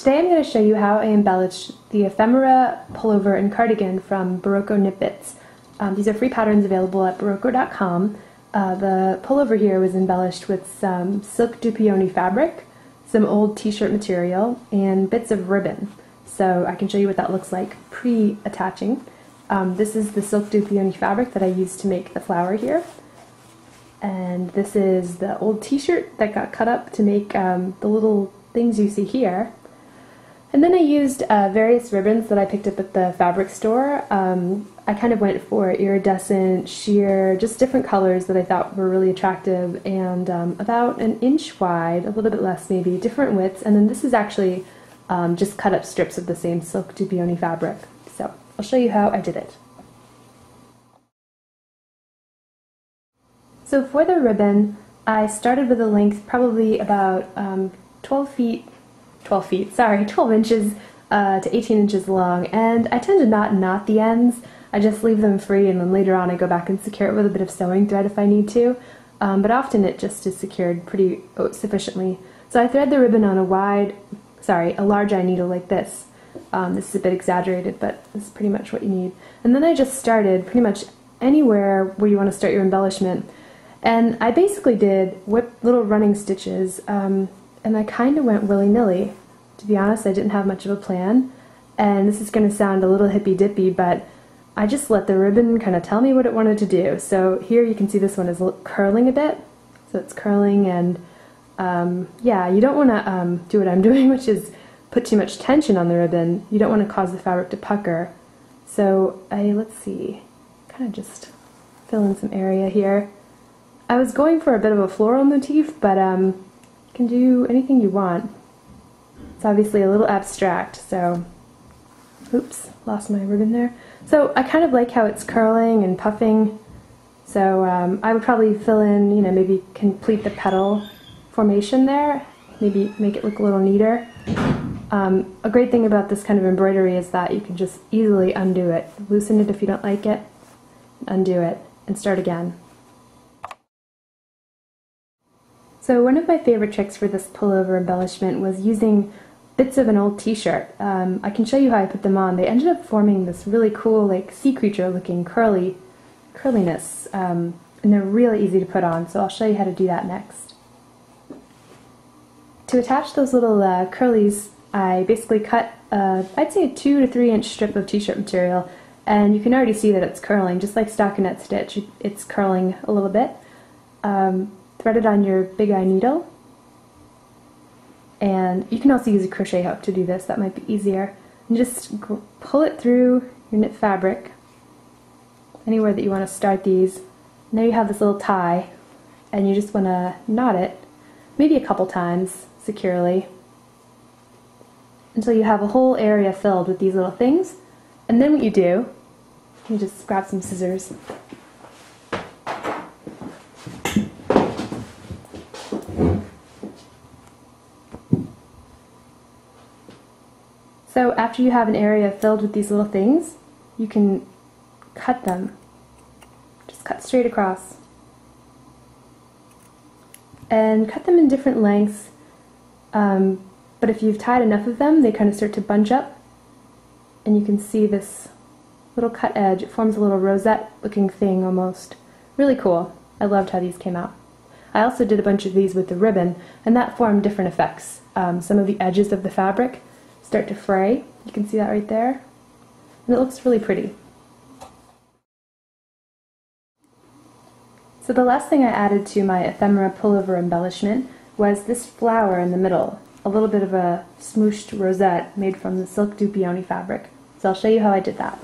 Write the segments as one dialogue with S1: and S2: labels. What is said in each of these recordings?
S1: Today I'm going to show you how I embellished the Ephemera pullover and cardigan from Berroco Knit Bits. These are free patterns available at Berroco.com. The pullover here was embellished with some silk dupioni fabric, some old t-shirt material, and bits of ribbon. So I can show you what that looks like pre-attaching. This is the silk dupioni fabric that I used to make the flower here. And this is the old t-shirt that got cut up to make the little things you see here. And then I used various ribbons that I picked up at the fabric store. I kind of went for iridescent, sheer, just different colors that I thought were really attractive, and about an inch wide, a little bit less maybe, different widths. And then this is actually just cut up strips of the same silk dupioni fabric. So I'll show you how I did it. So for the ribbon, I started with a length probably about 12 inches to 18 inches long, and I tend to not knot the ends. I just leave them free, and then later on I go back and secure it with a bit of sewing thread if I need to, but often it just is secured pretty sufficiently. So I thread the ribbon on a large eye needle like this. This is a bit exaggerated, but this is pretty much what you need. And then I just started pretty much anywhere where you want to start your embellishment. And I basically did little running stitches, and I kind of went willy-nilly. To be honest, I didn't have much of a plan, and this is going to sound a little hippy-dippy, but I just let the ribbon kind of tell me what it wanted to do. So here you can see this one is curling a bit, so it's curling, and yeah, you don't want to do what I'm doing, which is put too much tension on the ribbon. You don't want to cause the fabric to pucker. So let's see, kind of just fill in some area here. I was going for a bit of a floral motif, but you can do anything you want. It's obviously a little abstract, so oops, lost my ribbon there. So I kind of like how it's curling and puffing, so I would probably fill in, maybe complete the petal formation there, maybe make it look a little neater. A great thing about this kind of embroidery is that you can just easily undo it. Loosen it if you don't like it, undo it, and start again. So one of my favorite tricks for this pullover embellishment was using bits of an old t-shirt. I can show you how I put them on. They ended up forming this really cool, like, sea creature looking curliness, and they're really easy to put on, so I'll show you how to do that next. To attach those little curlies, I basically cut, I'd say a 2 to 3 inch strip of t-shirt material, and you can already see that it's curling, just like stockinette stitch, it's curling a little bit. Thread it on your big eye needle, and you can also use a crochet hook to do this, that might be easier. And just pull it through your knit fabric, anywhere that you want to start these. And there you have this little tie, and you just want to knot it, maybe a couple times, securely, until you have a whole area filled with these little things. And then what you do, you just grab some scissors, so after you have an area filled with these little things, you can cut them. Just cut straight across. And cut them in different lengths, but if you've tied enough of them, they kind of start to bunch up. And you can see this little cut edge. It forms a little rosette looking thing almost. Really cool. I loved how these came out. I also did a bunch of these with the ribbon, and that formed different effects. Some of the edges of the fabric start to fray. You can see that right there. And it looks really pretty. So the last thing I added to my ephemera pullover embellishment was this flower in the middle. A little bit of a smooshed rosette made from the silk dupioni fabric. So I'll show you how I did that.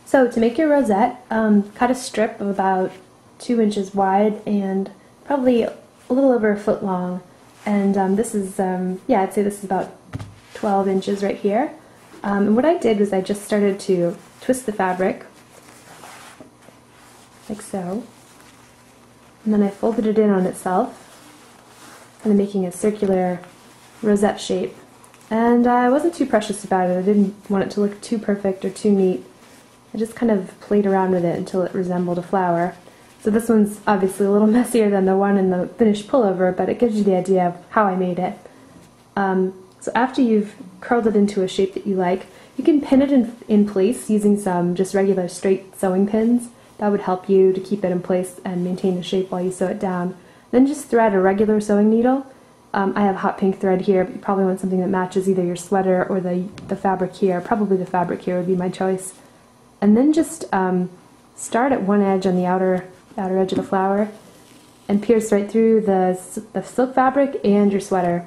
S1: So to make your rosette, cut a strip of about 2 inches wide and probably a little over a foot long. And this is, yeah, I'd say this is about 12 inches right here. And what I did was I just started to twist the fabric, like so. And then I folded it in on itself, kind of making a circular rosette shape. And I wasn't too precious about it. I didn't want it to look too perfect or too neat. I just kind of played around with it until it resembled a flower. So this one's obviously a little messier than the one in the finished pullover, but it gives you the idea of how I made it. So after you've curled it into a shape that you like, you can pin it in place using some just regular straight sewing pins. That would help you to keep it in place and maintain the shape while you sew it down. Then just thread a regular sewing needle. I have hot pink thread here, but you probably want something that matches either your sweater or the fabric here. Probably the fabric here would be my choice. And then just start at one edge on the outer edge of the flower and pierce right through the silk fabric and your sweater.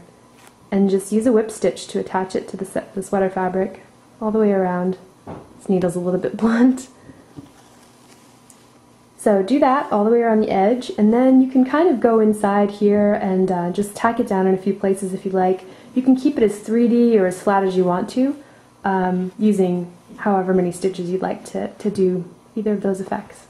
S1: And just use a whip stitch to attach it to the sweater fabric all the way around. This needle's a little bit blunt. So do that all the way around the edge, and then you can kind of go inside here and just tack it down in a few places if you like. You can keep it as 3D or as flat as you want to, using however many stitches you'd like to do either of those effects.